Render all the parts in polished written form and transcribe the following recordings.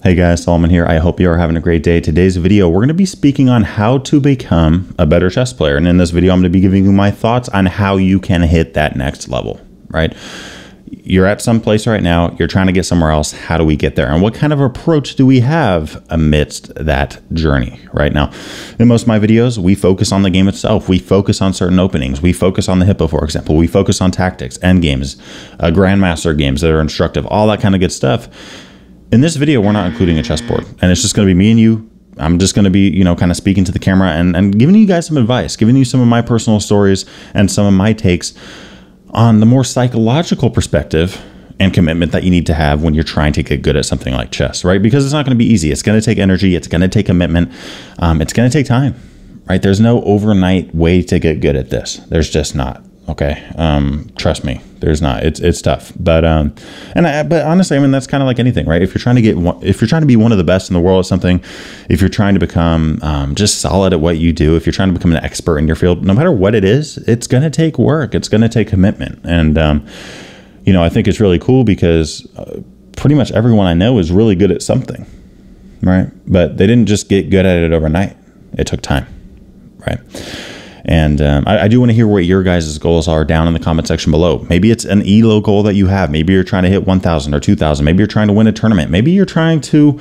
Hey guys, Solomon here. I hope you are having a great day. Today's video, we're going to be speaking on how to become a better chess player. And in this video, I'm going to be giving you my thoughts on how you can hit that next level, right? You're at some place right now, you're trying to get somewhere else. How do we get there? And what kind of approach do we have amidst that journey right now? In most of my videos, we focus on the game itself. We focus on certain openings. We focus on the hippo, for example. We focus on tactics, endgames, grandmaster games that are instructive, all that kind of good stuff. In this video, we're not including a chessboard, and it's just going to be me and you. I'm just going to be, kind of speaking to the camera and giving you guys some advice, giving you some of my personal stories and some of my takes on the more psychological perspective and commitment that you need to have when you're trying to get good at something like chess, right? Because it's not going to be easy. It's going to take energy. It's going to take commitment. It's going to take time, right? There's no overnight way to get good at this. There's just not. Okay. Trust me, there's not. It's tough. But but honestly, I mean, that's kind of like anything, right? If you're trying to be one of the best in the world at something, if you're trying to become just solid at what you do, if you're trying to become an expert in your field, no matter what it is, it's going to take work. It's going to take commitment. And I think it's really cool because pretty much everyone I know is really good at something, right? But they didn't just get good at it overnight. It took time, right? And I do want to hear what your guys' goals are down in the comment section below. Maybe it's an ELO goal that you have. Maybe you're trying to hit 1,000 or 2,000. Maybe you're trying to win a tournament. Maybe you're trying to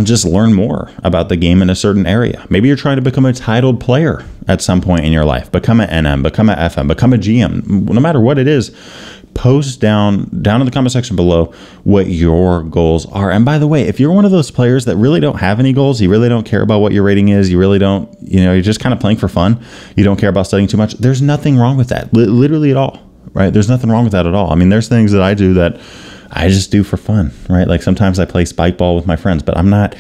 just learn more about the game in a certain area. Maybe you're trying to become a titled player at some point in your life. Become an NM, become an FM, become a GM. No matter what it is, post down in the comment section below what your goals are. And by the way, if you're one of those players that really don't have any goals, you really don't care about what your rating is, you really don't, you're just kind of playing for fun, you don't care about studying too much, there's nothing wrong with that, literally at all, right? There's nothing wrong with that at all. I mean, there's things that I do that I just do for fun, right? Like sometimes I play spike ball with my friends, but I'm not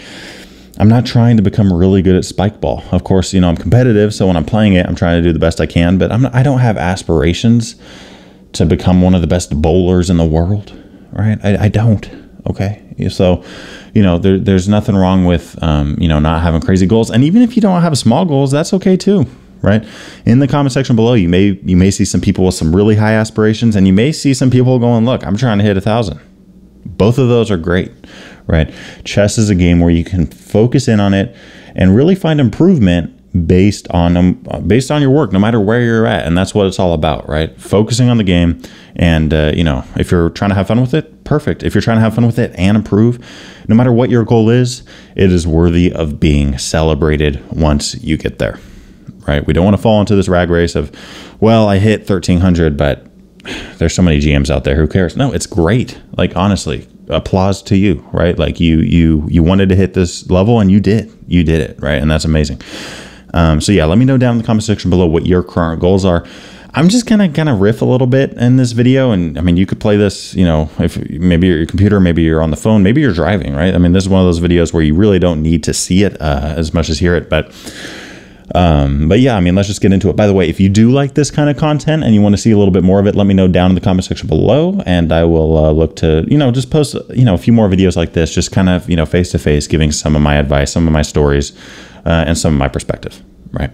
trying to become really good at spike ball. Of course, I'm competitive, so when I'm playing it, I'm trying to do the best I can, but I don't have aspirations to become one of the best bowlers in the world, right? I don't, okay? So, there's nothing wrong with, not having crazy goals. And even if you don't have small goals, that's okay too, right? In the comment section below, you may see some people with some really high aspirations, and you may see some people going, look, I'm trying to hit 1,000. Both of those are great, right? Chess is a game where you can focus in on it and really find improvement based on your work, no matter where you're at. And that's what it's all about, right? Focusing on the game. And, if you're trying to have fun with it, perfect. If you're trying to have fun with it and improve, no matter what your goal is, it is worthy of being celebrated once you get there, right? We don't want to fall into this rag race of, well, I hit 1,300, but there's so many GMs out there. Who cares? No, it's great. Like, honestly, applause to you, right? Like you wanted to hit this level and you did it, right? And that's amazing. So yeah, let me know down in the comment section below what your current goals are. I'm just gonna kind of riff a little bit in this video, and I mean, you could play this, if maybe you're your computer, maybe you're on the phone, maybe you're driving, right? I mean, this is one of those videos where you really don't need to see it as much as hear it, but yeah, I mean, let's just get into it. By the way, if you do like this kind of content and you want to see a little bit more of it, let me know down in the comment section below, and I will look to, just post, a few more videos like this, just kind of, face to face, giving some of my advice, some of my stories, and some of my perspective, right?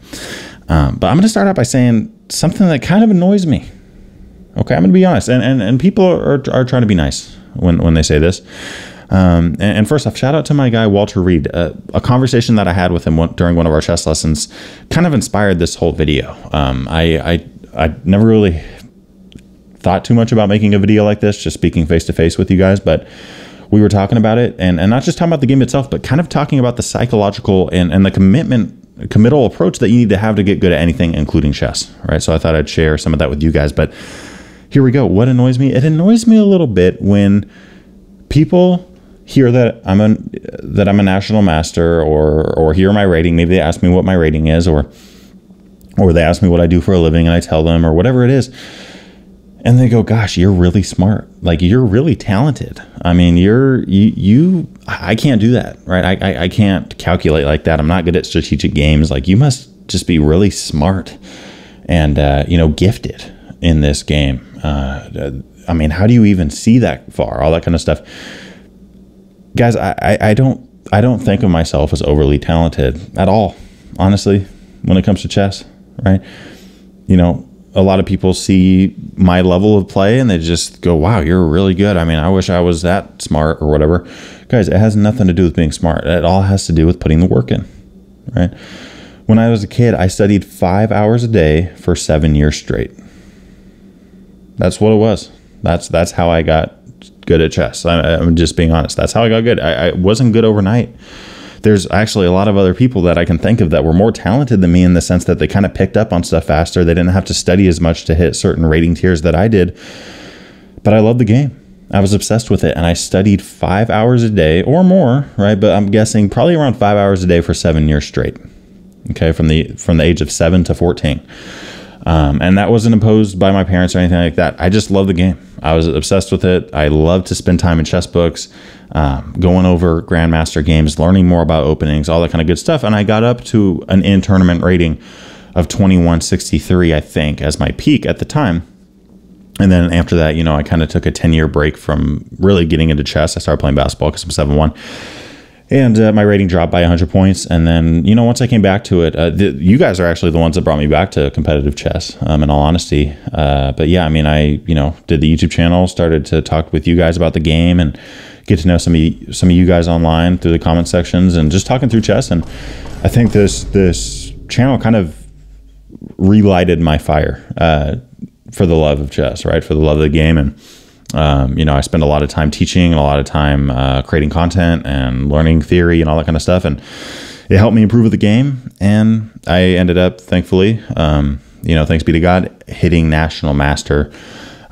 But I'm going to start out by saying something that kind of annoys me. Okay, I'm going to be honest, and people are trying to be nice when they say this. And first off, shout out to my guy, Walter Reed. A conversation that I had with him during one of our chess lessons kind of inspired this whole video. I never really thought too much about making a video like this, just speaking face to face with you guys, but we were talking about it, and not just talking about the game itself, but kind of talking about the psychological and the committal approach that you need to have to get good at anything, including chess, right? So I thought I'd share some of that with you guys, but here we go. What annoys me? It annoys me a little bit when people hear that I'm a national master, or hear my rating. Maybe they ask me what my rating is, or they ask me what I do for a living, and I tell them, or whatever it is. And they go, gosh, you're really smart. Like, you're really talented. I mean, I can't do that, right? I can't calculate like that. I'm not good at strategic games. Like, you must just be really smart and, gifted in this game. I mean, how do you even see that far? All that kind of stuff. Guys, I don't think of myself as overly talented at all, honestly, when it comes to chess, right? A lot of people see my level of play and they just go, wow, you're really good. I mean, I wish I was that smart or whatever. Guys, it has nothing to do with being smart. It all has to do with putting the work in, right? When I was a kid, I studied 5 hours a day for 7 years straight. That's what it was. That's how I got good at chess. I'm just being honest. That's how I got good. I wasn't good overnight. There's actually a lot of other people that I can think of that were more talented than me in the sense that they kind of picked up on stuff faster. They didn't have to study as much to hit certain rating tiers that I did. But I loved the game. I was obsessed with it, and I studied 5 hours a day or more, right? But I'm guessing probably around 5 hours a day for 7 years straight. Okay, from the age of 7 to 14. And that wasn't imposed by my parents or anything like that. I just loved the game. I was obsessed with it. I loved to spend time in chess books, going over grandmaster games, learning more about openings, all that kind of good stuff. And I got up to an in-tournament rating of 2163, I think, as my peak at the time. And then after that, you know, I kind of took a 10-year break from really getting into chess. I started playing basketball because I'm 7-1. And my rating dropped by 100 points. And then, you know, once I came back to it, you guys are actually the ones that brought me back to competitive chess, in all honesty. But yeah, I mean, I, you know, did the YouTube channel, started to talk with you guys about the game and get to know some of you guys online through the comment sections and just talking through chess. And I think this channel kind of relighted my fire for the love of chess, right? For the love of the game. And you know, I spend a lot of time teaching and a lot of time creating content and learning theory and all that kind of stuff. And it helped me improve with the game. And I ended up, thankfully, you know, thanks be to God, hitting National Master,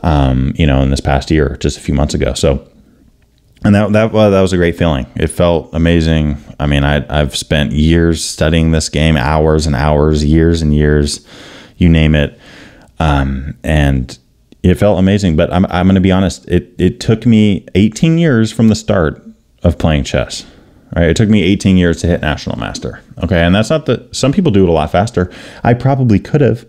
you know, in this past year, just a few months ago. So, and that was a great feeling. It felt amazing. I mean, I've spent years studying this game, hours and hours, years and years, you name it. And it felt amazing, but I'm going to be honest. It took me 18 years from the start of playing chess, right? It took me 18 years to hit National Master. Okay. And that's not some people do it a lot faster. I probably could have,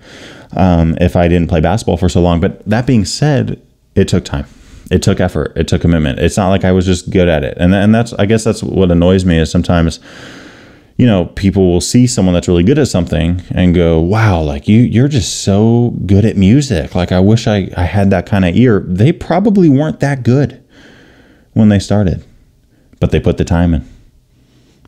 if I didn't play basketball for so long, but that being said, it took time. It took effort. It took commitment. It's not like I was just good at it. And that's, I guess that's what annoys me is sometimes, you know, people will see someone that's really good at something and go, wow, like you're just so good at music. Like, I wish I had that kind of ear. They probably weren't that good when they started, but they put the time in,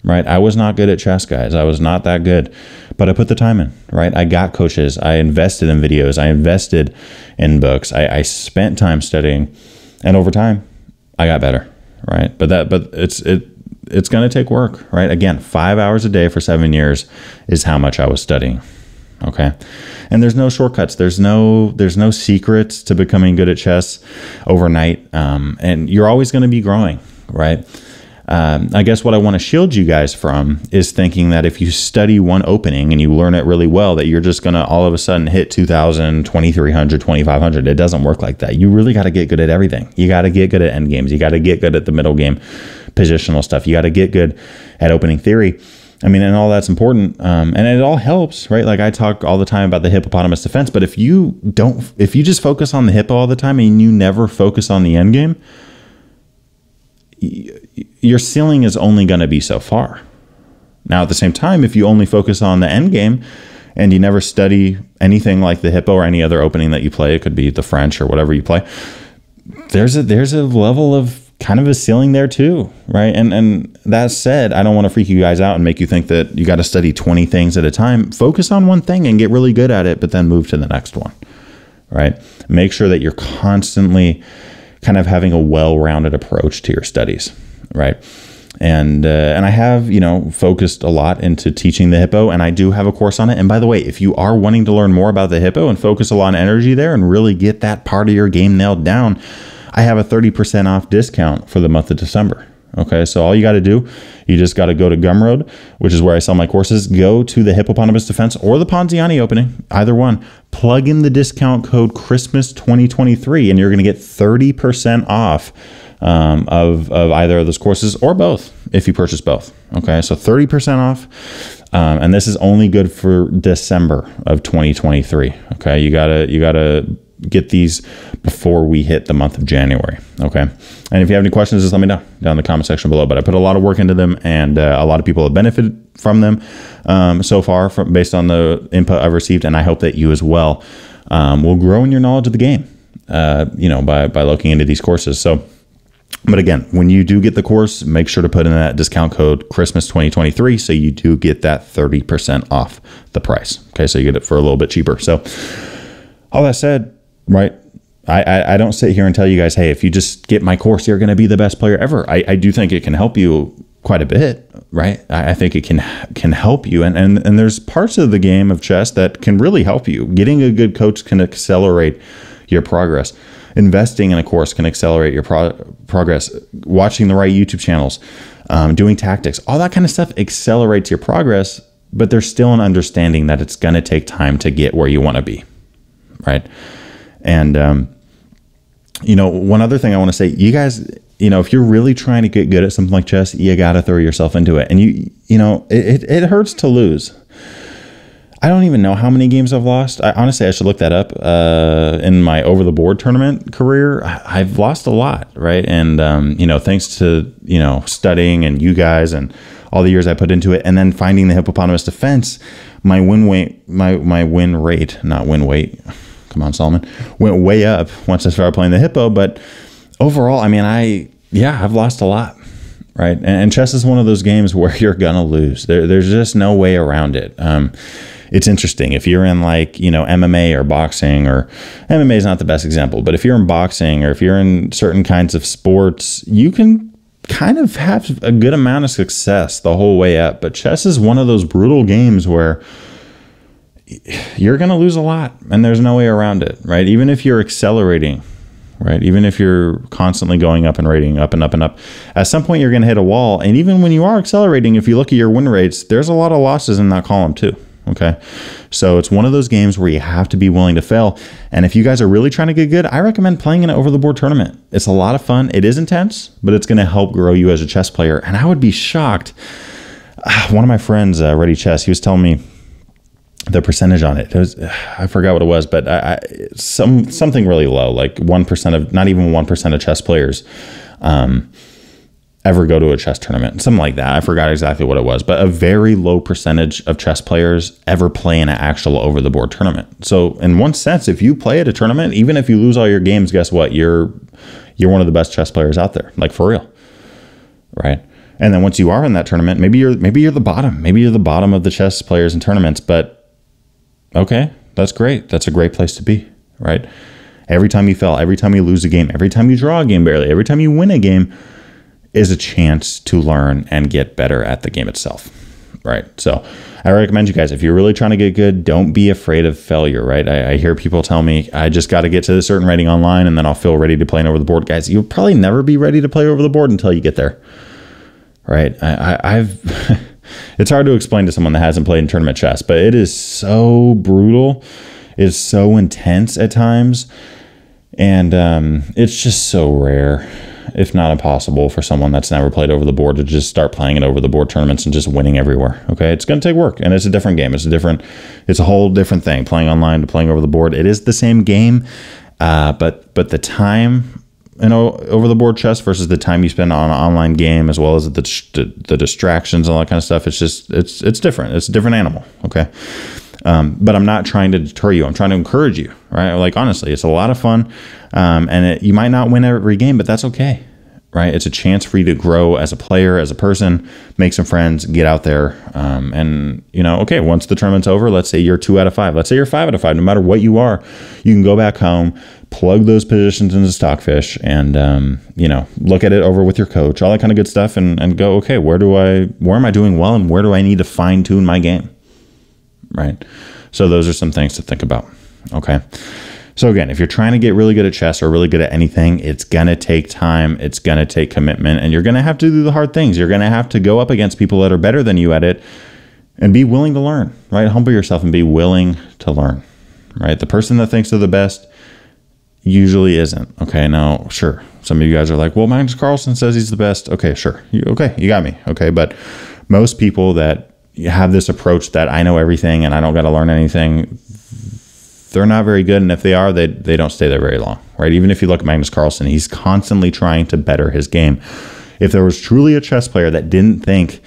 right? I was not good at chess, guys. I was not that good, but I put the time in, right? I got coaches. I invested in videos. I invested in books. I spent time studying, and over time I got better, right? But it's going to take work, right? Again, 5 hours a day for 7 years is how much I was studying. Okay. And there's no shortcuts. There's no secrets to becoming good at chess overnight. And you're always going to be growing, right? I guess what I want to shield you guys from is thinking that if you study one opening and you learn it really well, that you're just going to all of a sudden hit 2,000, 2,300, 2,500. It doesn't work like that. You really got to get good at everything. You got to get good at endgames. You got to get good at the middle game positional stuff. You got to get good at opening theory. I mean, and all that's important. And it all helps, right? Like I talk all the time about the hippopotamus defense, but if you just focus on the hippo all the time and you never focus on the end game, your ceiling is only going to be so far. Now, at the same time, if you only focus on the end game and you never study anything like the hippo or any other opening that you play, it could be the French or whatever you play, there's a level of kind of a ceiling there too, right? And that said, I don't want to freak you guys out and make you think that you got to study 20 things at a time. Focus on one thing and get really good at it, but then move to the next one, right? Make sure that you're constantly kind of having a well-rounded approach to your studies, right? And I have, you know, focused a lot into teaching the hippo, and I do have a course on it. And by the way, if you are wanting to learn more about the hippo and focus a lot of energy there and really get that part of your game nailed down, I have a 30% off discount for the month of December. Okay, so all you got to do, you just got to go to Gumroad, which is where I sell my courses. Go to the Hippopotamus Defense or the Ponziani opening, either one. Plug in the discount code Christmas 2023, and you're going to get 30% off of either of those courses or both if you purchase both. Okay, so 30% off, and this is only good for December of 2023. Okay, you gotta get these before we hit the month of January. Okay. And if you have any questions, just let me know down in the comment section below. But I put a lot of work into them, and a lot of people have benefited from them so far based on the input I've received. And I hope that you as well will grow in your knowledge of the game, you know, by looking into these courses. So But again, when you do get the course, make sure to put in that discount code Christmas 2023 so you do get that 30% off the price. Okay, so you get it for a little bit cheaper. So all that said, right, I don't sit here and tell you guys, hey, if you just get my course, you're going to be the best player ever. I do think it can help you quite a bit, right? I think it can help you. And there's parts of the game of chess that can really help you. Getting a good coach can accelerate your progress. Investing in a course can accelerate your progress. Watching the right YouTube channels, doing tactics, all that kind of stuff accelerates your progress, but there's still an understanding that it's going to take time to get where you want to be, right? And, you know, one other thing I want to say, you guys, you know, if you're really trying to get good at something like chess, you got to throw yourself into it. And you know, it hurts to lose. I don't even know how many games I've lost. Honestly, I should look that up. In my over the board tournament career, I've lost a lot, right? And you know, thanks to, you know, studying and you guys and all the years I put into it, and then finding the hippopotamus defense, my win weight, my win rate, not win weight. Come on, Solomon, went way up once I started playing the hippo. But overall, I mean, I've lost a lot, right? And chess is one of those games where you're gonna lose. There's just no way around it. It's interesting. If you're in, like, you know, MMA or boxing, or MMA is not the best example, but if you're in boxing or if you're in certain kinds of sports, you can kind of have a good amount of success the whole way up. But chess is one of those brutal games where you're going to lose a lot and there's no way around it, right? Even if you're accelerating, right? Even if you're constantly going up and rating, up and up and up, at some point you're going to hit a wall. And even when you are accelerating, if you look at your win rates, there's a lot of losses in that column too. Okay. So it's one of those games where you have to be willing to fail. And if you guys are really trying to get good, I recommend playing an over the board tournament. It's a lot of fun. It is intense, but it's going to help grow you as a chess player. And I would be shocked. One of my friends, Ready Chess, he was telling me the percentage on it. It was, I forgot what it was, but something really low, like 1% of, not even 1% of chess players ever go to a chess tournament, something like that. I forgot exactly what it was, but a very low percentage of chess players ever play in an actual over the board tournament. So in one sense, if you play at a tournament, even if you lose all your games, guess what? You're one of the best chess players out there, like for real, right? And then once you are in that tournament, maybe you're the bottom. Maybe you're the bottom of the chess players in tournaments, but okay, that's great. That's a great place to be, right? Every time you fail, every time you lose a game, every time you draw a game barely, every time you win a game is a chance to learn and get better at the game itself, right? So I recommend you guys, if you're really trying to get good, don't be afraid of failure, right? I hear people tell me, I just got to get to a certain rating online and then I'll feel ready to play over the board. Guys, you'll probably never be ready to play over the board until you get there, right? I've it's hard to explain to someone that hasn't played in tournament chess, but it is so brutal. It's so intense at times. And it's just so rare, if not impossible, for someone that's never played over the board to just start playing it over the board tournaments and just winning everywhere. Okay, it's going to take work, and it's a different game. It's a whole different thing. Playing online to playing over the board, it is the same game, but the time, you know, over the board chess versus the time you spend on an online game, as well as the distractions and all that kind of stuff. It's just it's different. It's a different animal. Okay. But I'm not trying to deter you. I'm trying to encourage you, right? Like, honestly, it's a lot of fun. And you might not win every game, but that's okay, right? It's a chance for you to grow as a player, as a person, make some friends, get out there. And, you know, okay, once the tournament's over, let's say you're 2 out of 5. Let's say you're 5 out of 5. No matter what you are, you can go back home, plug those positions into Stockfish, and, you know, look at it over with your coach, all that kind of good stuff, and go, okay, where am I doing well, and where do I need to fine tune my game? Right. So those are some things to think about. Okay. So again, if you're trying to get really good at chess or really good at anything, it's going to take time. It's going to take commitment, and you're going to have to do the hard things. You're going to have to go up against people that are better than you at it and be willing to learn, right? Humble yourself and be willing to learn, right? The person that thinks they're the best usually isn't. Okay. Now, sure. Some of you guys are like, well, Magnus Carlsen says he's the best. Okay, sure. Okay. You got me. Okay. But most people that you have this approach that I know everything and I don't got to learn anything, they're not very good. And if they are, they don't stay there very long, right? Even if you look at Magnus Carlsen, he's constantly trying to better his game. If there was truly a chess player that didn't think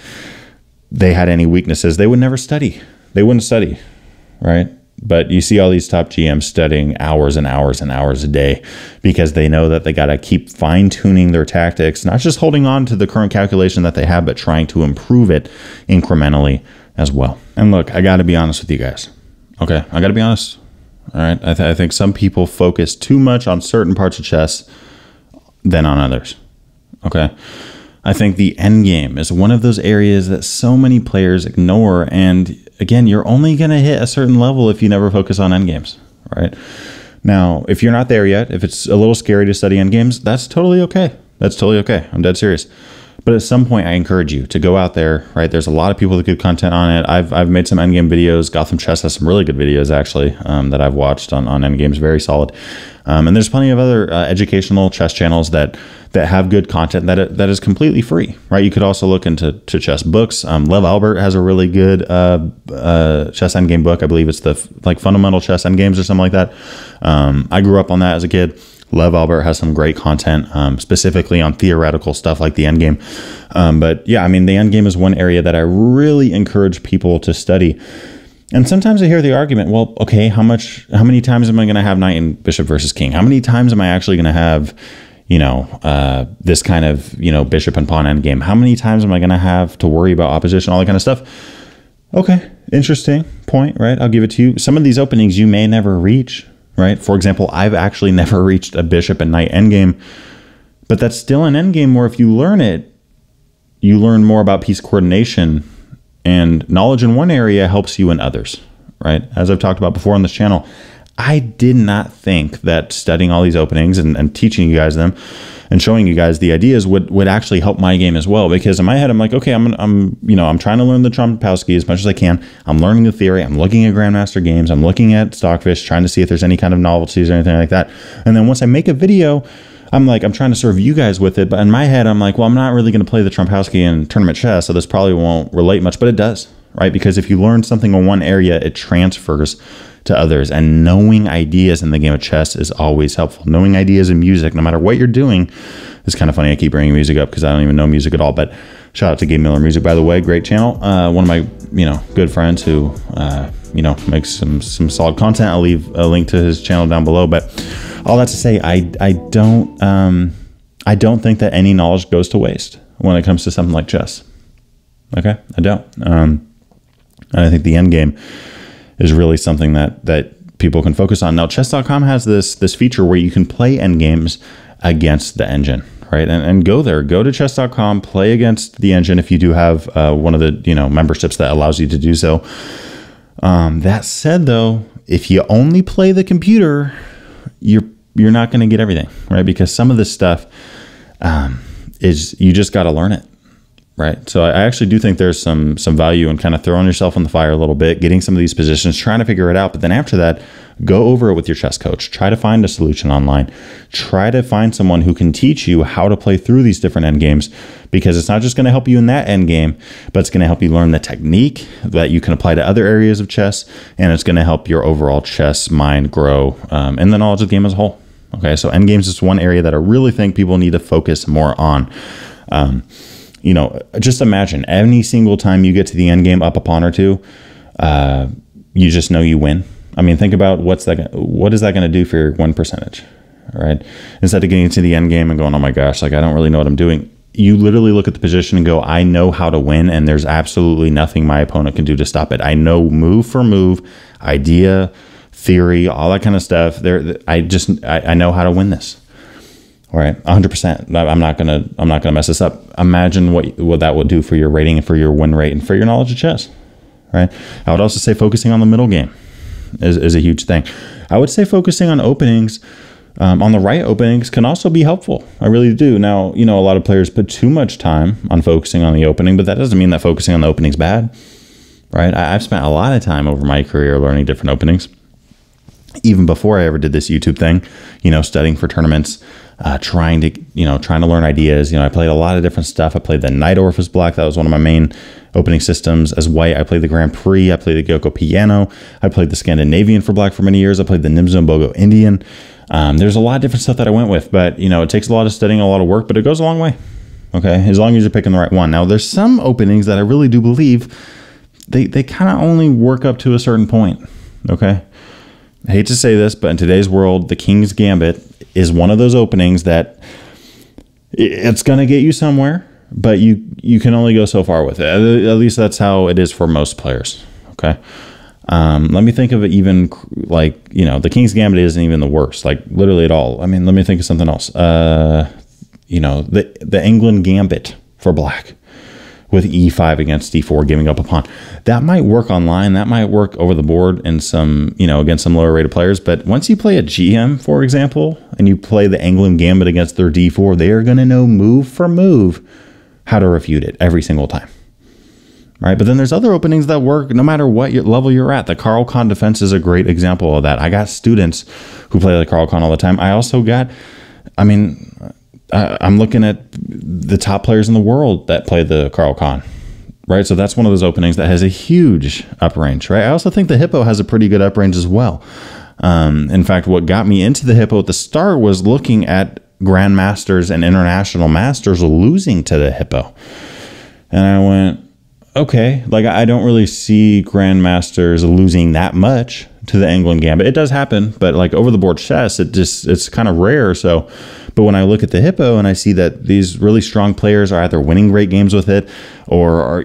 they had any weaknesses, they would never study. They wouldn't study, right? But you see all these top GMs studying hours and hours and hours a day because they know that they got to keep fine-tuning their tactics, not just holding on to the current calculation that they have, but trying to improve it incrementally as well. And look, I got to be honest with you guys. Okay, I got to be honest. All right, I think some people focus too much on certain parts of chess than on others. Okay, I think the end game is one of those areas that so many players ignore. And again, you're only going to hit a certain level if you never focus on end games, right? Now, if you're not there yet, if it's a little scary to study end games, that's totally okay. That's totally okay. I'm dead serious. But at some point, I encourage you to go out there, right? There's a lot of people with good content on it. I've made some endgame videos. Gotham Chess has some really good videos, actually, that I've watched on endgames. Very solid. And there's plenty of other educational chess channels that have good content that is completely free, right? You could also look into chess books. Lev Albert has a really good chess endgame book. I believe it's the Fundamental Chess Endgames or something like that. I grew up on that as a kid. Lev Albert has some great content, specifically on theoretical stuff like the endgame. But yeah, I mean, the endgame is one area that I really encourage people to study. And sometimes I hear the argument, well, okay, how many times am I going to have knight and bishop versus king? How many times am I actually going to have, this kind of, bishop and pawn endgame? How many times am I going to have to worry about opposition, all that kind of stuff? Okay, interesting point, right? I'll give it to you. Some of these openings you may never reach. Right? For example, I've actually never reached a bishop and knight endgame, but that's still an endgame where if you learn it, you learn more about piece coordination, and knowledge in one area helps you in others, right? As I've talked about before on this channel, I did not think that studying all these openings and teaching you guys them and showing you guys the ideas would actually help my game as well. Because in my head, I'm like, okay, I'm trying to learn the Trompowsky as much as I can. I'm learning the theory. I'm looking at Grandmaster games. I'm looking at Stockfish, trying to see if there's any kind of novelties or anything like that. And then once I make a video, I'm trying to serve you guys with it. But in my head, I'm like, well, I'm not really going to play the Trompowsky in tournament chess, so this probably won't relate much. But it does, right? Because if you learn something in one area, it transfers to others. And knowing ideas in the game of chess is always helpful. Knowing ideas in music, no matter what you're doing. It's kind of funny I keep bringing music up because I don't even know music at all. But shout out to Gabe Miller Music, by the way. Great channel. One of my good friends who makes some solid content. I'll leave a link to his channel down below. But all that to say, I don't think that any knowledge goes to waste when it comes to something like chess. Okay, I don't. I think the end game is really something that people can focus on. Now, chess.com has this feature where you can play endgames against the engine, right? And go to chess.com, play against the engine if you do have one of the memberships that allows you to do so. That said, though, if you only play the computer, you're not going to get everything, right? Because some of this stuff is you just got to learn it. Right. So I actually do think there's some value in kind of throwing yourself in the fire a little bit, getting some of these positions, trying to figure it out. But then after that, go over it with your chess coach. Try to find a solution online. Try to find someone who can teach you how to play through these different end games, because it's not just going to help you in that end game, but it's going to help you learn the technique that you can apply to other areas of chess. And it's going to help your overall chess mind grow and the knowledge of the game as a whole. Okay. So end games is one area that I really think people need to focus more on. Just imagine any single time you get to the end game up a pawn or two, you just know you win. I mean, think about what is that going to do for your win percentage, right? Instead of getting to the end game and going, oh my gosh, I don't really know what I'm doing. You literally look at the position and go, I know how to win, and there's absolutely nothing my opponent can do to stop it. I know move for move, idea, theory, all that kind of stuff. I know how to win this. All right, 100%. I'm not gonna mess this up. Imagine what that would do for your rating and for your win rate and for your knowledge of chess. Right. I would also say focusing on the middle game is a huge thing. I would say focusing on openings, on the right openings, can also be helpful. I really do. Now, a lot of players put too much time on focusing on the opening, but that doesn't mean that focusing on the opening is bad. Right. I've spent a lot of time over my career learning different openings. Even before I ever did this YouTube thing, studying for tournaments, trying to learn ideas. I played a lot of different stuff. I played the Knight Orpheus Black. That was one of my main opening systems. As white, I played the Grand Prix. I played the Gyoko Piano. I played the Scandinavian for black for many years. I played the Nimzo Bogo Indian. There's a lot of different stuff that I went with, but it takes a lot of studying, a lot of work, but it goes a long way. Okay, as long as you're picking the right one. Now, there's some openings that I really do believe they kind of only work up to a certain point. Okay. I hate to say this, but in today's world, the King's Gambit is one of those openings that it's going to get you somewhere, but you can only go so far with it. At least that's how it is for most players. Okay. Let me think of it even like, the King's Gambit isn't even the worst, like literally at all. I mean, let me think of something else. The England Gambit for black with e5 against d4, giving up a pawn. That might work online. That might work over the board in some, against some lower rated players. But once you play a GM, for example, and you play the England Gambit against their d4, they are going to know move for move how to refute it every single time. Right? But then there's other openings that work no matter what level you're at. The Carl Con defense is a great example of that. I got students who play the Carl Con all the time. I also got, I'm looking at the top players in the world that play the Carl Con, right? So that's one of those openings that has a huge up range, right? I also think the Hippo has a pretty good up range as well. In fact, what got me into the Hippo at the start was looking at grandmasters and international masters losing to the Hippo. And I went, okay, like I don't really see grandmasters losing that much to the England Gambit. It does happen, but like over the board chess, it's kind of rare. So, but when I look at the Hippo and I see that these really strong players are either winning great games with it or are,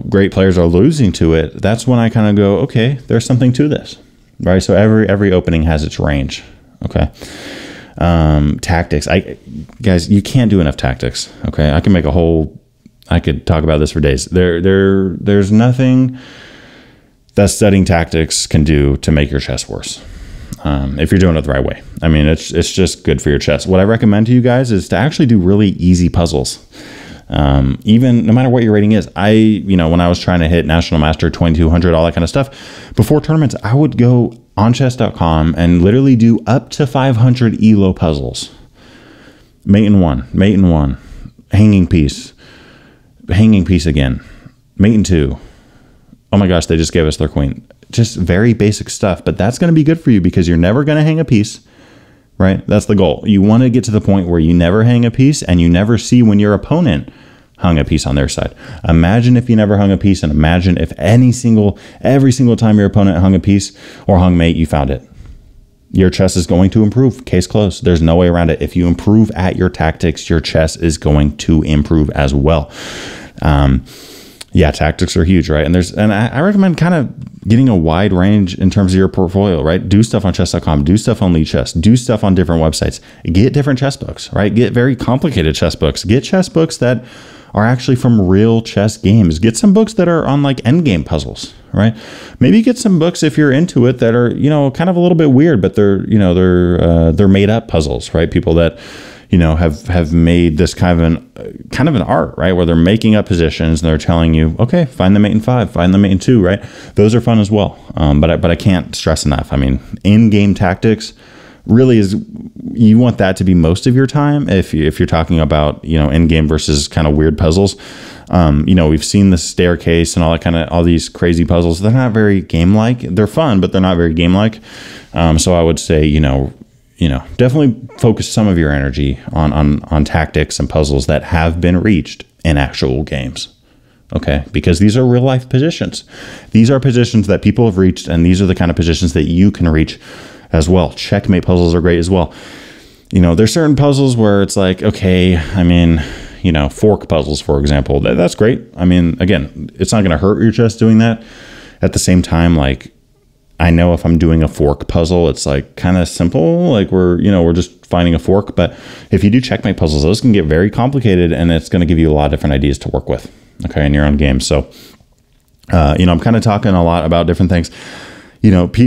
great players are losing to it, that's when I kind of go, okay, there's something to this, right? So every opening has its range. Okay. Tactics. Guys, you can't do enough tactics. Okay. I could talk about this for days. There's nothing that studying tactics can do to make your chess worse. If you're doing it the right way. I mean, it's just good for your chess. What I recommend to you guys is to actually do really easy puzzles. Even no matter what your rating is. When I was trying to hit National Master 2200, all that kind of stuff, before tournaments, I would go on chess.com and literally do up to 500 ELO puzzles. Mate in one, hanging piece again, mate in two. Oh my gosh, they just gave us their queen. Just very basic stuff, but that's going to be good for you because you're never going to hang a piece, right? That's the goal. You want to get to the point where you never hang a piece and you never see when your opponent hung a piece on their side. Imagine if you never hung a piece, and imagine if every single time your opponent hung a piece or hung mate, you found it. Your chess is going to improve. Case closed. There's no way around it. If you improve at your tactics, your chess is going to improve as well. Yeah, tactics are huge, right? And I recommend kind of getting a wide range in terms of your portfolio, right? Do stuff on chess.com, do stuff on lichess, do stuff on different websites, get different chess books, right? Get very complicated chess books, get chess books that are actually from real chess games, get some books that are on like endgame puzzles, right? Maybe get some books if you're into it that are, kind of a little bit weird, but they're made up puzzles, right? People that, have made this kind of an art, right? Where they're making up positions and they're telling you, okay, find the mate in 5, find the mate in 2, right? Those are fun as well. But I can't stress enough. I mean, in-game tactics really is, you want that to be most of your time. If you're talking about, in-game versus kind of weird puzzles, we've seen the staircase and all these crazy puzzles. They're not very game-like. They're fun, but they're not very game-like. So I would say, definitely focus some of your energy on tactics and puzzles that have been reached in actual games. Okay, because these are real life positions. These are positions that people have reached, and these are the kind of positions that you can reach as well. Checkmate puzzles are great as well. There's certain puzzles where it's like, okay, fork puzzles, for example, that's great. I mean, again, it's not going to hurt your chess doing that. At the same time, like, I know if I'm doing a fork puzzle, it's like kind of simple, like we're just finding a fork. But if you do checkmate puzzles, those can get very complicated, and it's going to give you a lot of different ideas to work with, okay, in your own game. So, I'm kind of talking a lot about different things.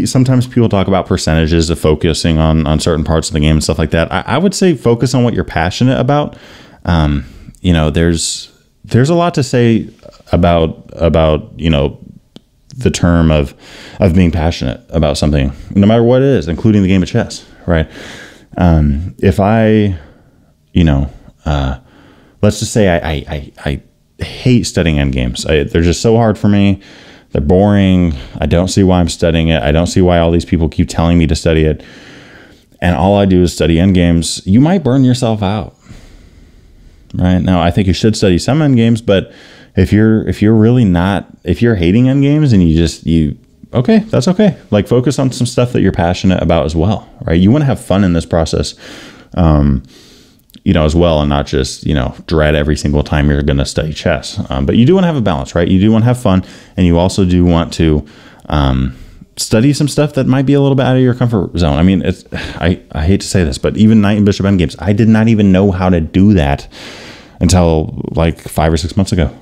Sometimes people talk about percentages of focusing on certain parts of the game and stuff like that. I would say focus on what you're passionate about. There's a lot to say about the term of being passionate about something, no matter what it is, including the game of chess, right? If I, let's just say I hate studying endgames. They're just so hard for me. They're boring. I don't see why I'm studying it. I don't see why all these people keep telling me to study it. And all I do is study endgames. You might burn yourself out, right? Now, I think you should study some endgames, but if you're really not, if you're hating endgames and okay, that's okay. Like, focus on some stuff that you're passionate about as well, right? You want to have fun in this process, as well, and not just, dread every single time you're going to study chess. But you do want to have a balance, right? You do want to have fun, and you also do want to study some stuff that might be a little bit out of your comfort zone. I mean, I hate to say this, but even knight and bishop endgames, I did not even know how to do that until like 5 or 6 months ago.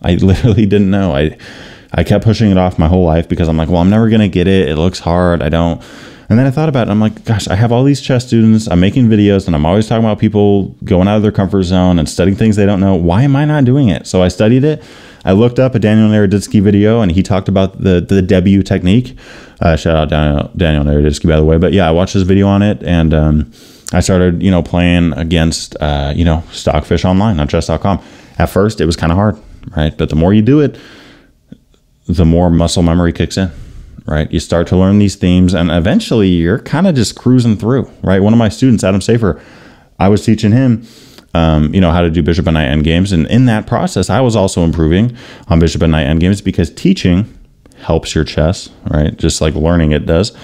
I literally didn't know. I kept pushing it off my whole life because I'm like, well, I'm never going to get it. It looks hard. I don't. And then I thought about it. And I'm like, gosh, I have all these chess students. I'm making videos and I'm always talking about people going out of their comfort zone and studying things they don't know. Why am I not doing it? So I studied it. I looked up a Daniel Narodistky video and he talked about the debut technique. Shout out Daniel Narodistky, by the way. But yeah, I watched his video on it, and I started, playing against, Stockfish online on chess.com. At first, it was kind of hard, right? But the more you do it, the more muscle memory kicks in, right? You start to learn these themes, and eventually you're kind of just cruising through, right? One of my students, Adam Safer, I was teaching him, how to do bishop and knight endgames. And in that process, I was also improving on bishop and knight endgames because teaching helps your chess, right? Just like learning it does.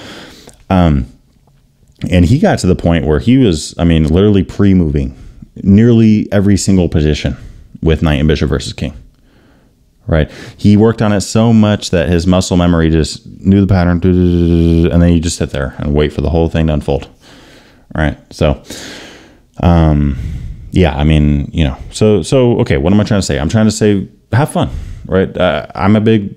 And he got to the point where he was, literally pre-moving nearly every single position with knight and bishop versus king, right? He worked on it so much that his muscle memory just knew the pattern, and then you just sit there and wait for the whole thing to unfold, right? So, yeah, okay, what am I trying to say? I'm trying to say, have fun, right? I'm a big,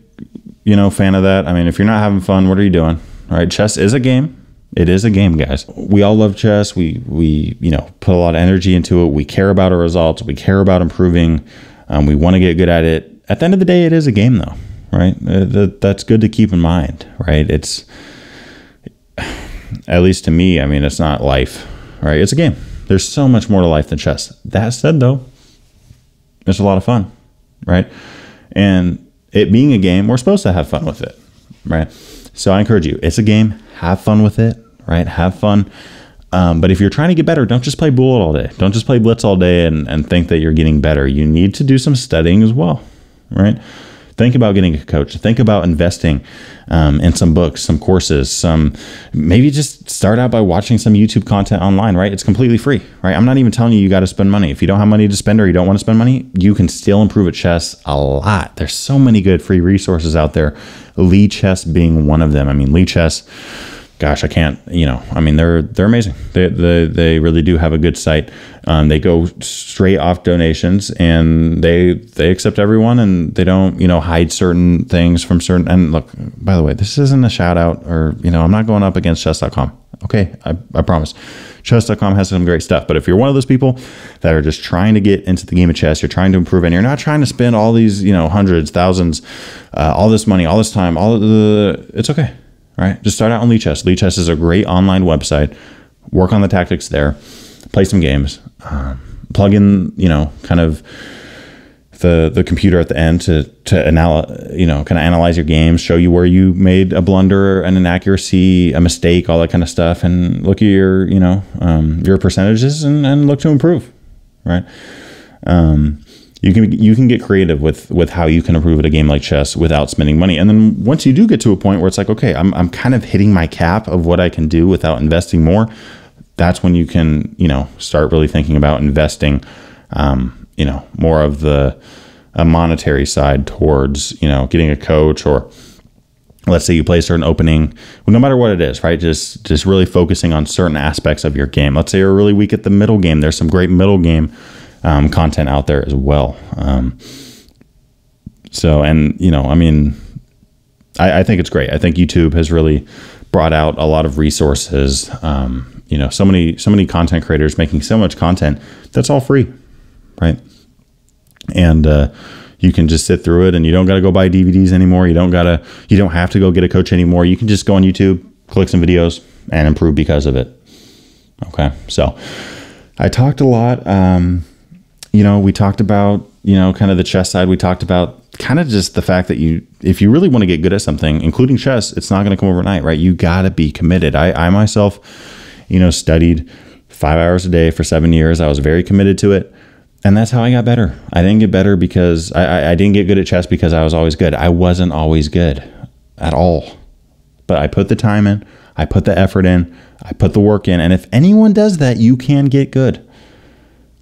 fan of that. If you're not having fun, what are you doing, right? Chess is a game. It is a game, guys. We all love chess. We put a lot of energy into it. We care about our results. We care about improving. We want to get good at it. At the end of the day, it is a game, though, right? That's good to keep in mind, right? It's, at least to me, it's not life, right? It's a game. There's so much more to life than chess. That said, though, it's a lot of fun, right? And it being a game, we're supposed to have fun with it, right? So I encourage you, it's a game. Have fun with it, right? Have fun. But if you're trying to get better, don't just play bullet all day. Don't just play blitz all day and think that you're getting better. You need to do some studying as well, right? Think about getting a coach. Think about investing in some books, some courses, maybe just start out by watching some YouTube content online, right? It's completely free, right? I'm not even telling you got to spend money. If you don't have money to spend or you don't want to spend money, you can still improve at chess a lot. There's so many good free resources out there. Lichess being one of them. Lichess, gosh, I can't, they're amazing. They really do have a good site. They go straight off donations, and they accept everyone, and they don't, hide certain things from certain. And look, by the way, this isn't a shout out, or, I'm not going up against chess.com. Okay. I promise. Chess.com has some great stuff. But if you're one of those people that are just trying to get into the game of chess, you're trying to improve, and you're not trying to spend all these, hundreds, thousands, all this money, all this time, it's okay. Right? Just start out on Lichess. Lichess is a great online website. Work on the tactics there. Play some games. Plug in, kind of the computer at the end to kind of analyze your games, show you where you made a blunder, and an accuracy, a mistake, all that kind of stuff, and look at your, your percentages and look to improve. Right? You can get creative with how you can improve at a game like chess without spending money. And then once you do get to a point where it's like, okay, I'm kind of hitting my cap of what I can do without investing more, that's when you can, start really thinking about investing, more of the monetary side towards, getting a coach, or let's say you play a certain opening, well, no matter what it is, right? Just really focusing on certain aspects of your game. Let's say you're really weak at the middle game. There's some great middle game content out there as well. I think it's great. I think YouTube has really brought out a lot of resources. So many content creators making so much content that's all free, right? And you can just sit through it, and you don't got to go buy DVDs anymore. You don't have to go get a coach anymore. You can just go on YouTube, click some videos, and improve because of it. Okay, so I talked a lot. We talked about, kind of the chess side. We talked about kind of just the fact that if you really want to get good at something, including chess, it's not going to come overnight, right? You got to be committed. I myself, studied 5 hours a day for 7 years. I was very committed to it. And that's how I got better. I didn't get better because I didn't get good at chess because I was always good. I wasn't always good. at all. But I put the time in, I put the effort in, I put the work in. And if anyone does that, you can get good.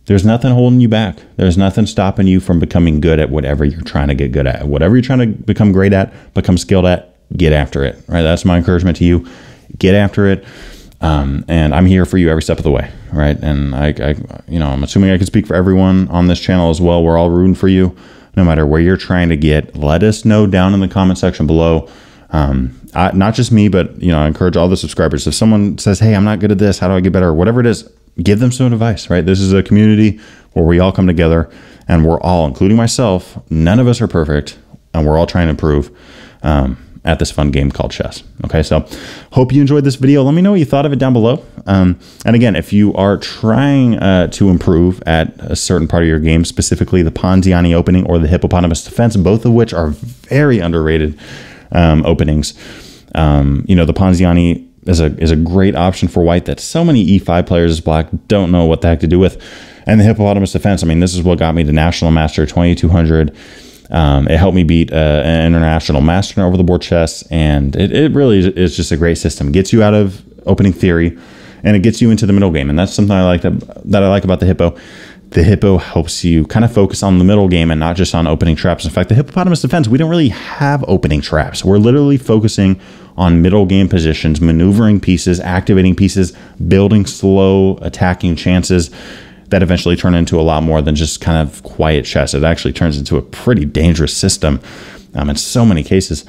There's nothing holding you back. There's nothing stopping you from becoming good at whatever you're trying to get good at. Whatever you're trying to become great at, become skilled at, get after it, right? That's my encouragement to you. Get after it. And I'm here for you every step of the way, right? And I'm assuming I can speak for everyone on this channel as well. We're all rooting for you, no matter where you're trying to get. Let us know down in the comment section below. Not just me, but I encourage all the subscribers. If someone says, hey, I'm not good at this, how do I get better? Or whatever it is, give them some advice, right? This is a community where we all come together, and we're all, including myself, none of us are perfect, and we're all trying to improve at this fun game called chess. Okay, so hope you enjoyed this video. Let me know what you thought of it down below. And again, if you are trying to improve at a certain part of your game, specifically the Ponziani opening or the hippopotamus defense, both of which are very underrated openings. The Ponziani is a great option for white that so many e5 players as black don't know what the heck to do with. And the hippopotamus defense, I mean, this is what got me to National Master 2200. It helped me beat an international master in over the board chess, and it really is just a great system. It gets you out of opening theory, and it gets you into the middle game, and that's something I like that I like about the hippo. The hippo helps you kind of focus on the middle game and not just on opening traps. In fact, the hippopotamus defense, we don't really have opening traps. We're literally focusing on middle game positions, maneuvering pieces, activating pieces, building slow attacking chances that eventually turn into a lot more than just kind of quiet chess. It actually turns into a pretty dangerous system in so many cases.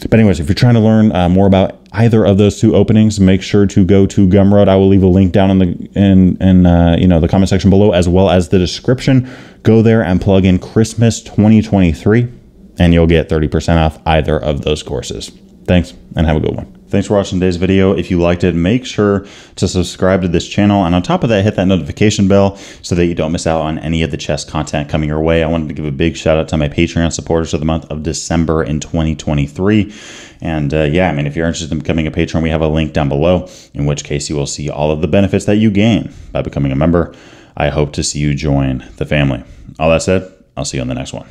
But anyways, if you're trying to learn more about either of those two openings, make sure to go to Gumroad. I will leave a link down in the comment section below, as well as the description. Go there and plug in Christmas 2023, and you'll get 30% off either of those courses. Thanks, and have a good one. Thanks for watching today's video. If you liked it, make sure to subscribe to this channel. And on top of that, hit that notification bell so that you don't miss out on any of the chess content coming your way. I wanted to give a big shout out to my Patreon supporters of the month of December in 2023. And yeah, I mean, if you're interested in becoming a patron, we have a link down below, in which case you will see all of the benefits that you gain by becoming a member. I hope to see you join the family. All that said, I'll see you on the next one.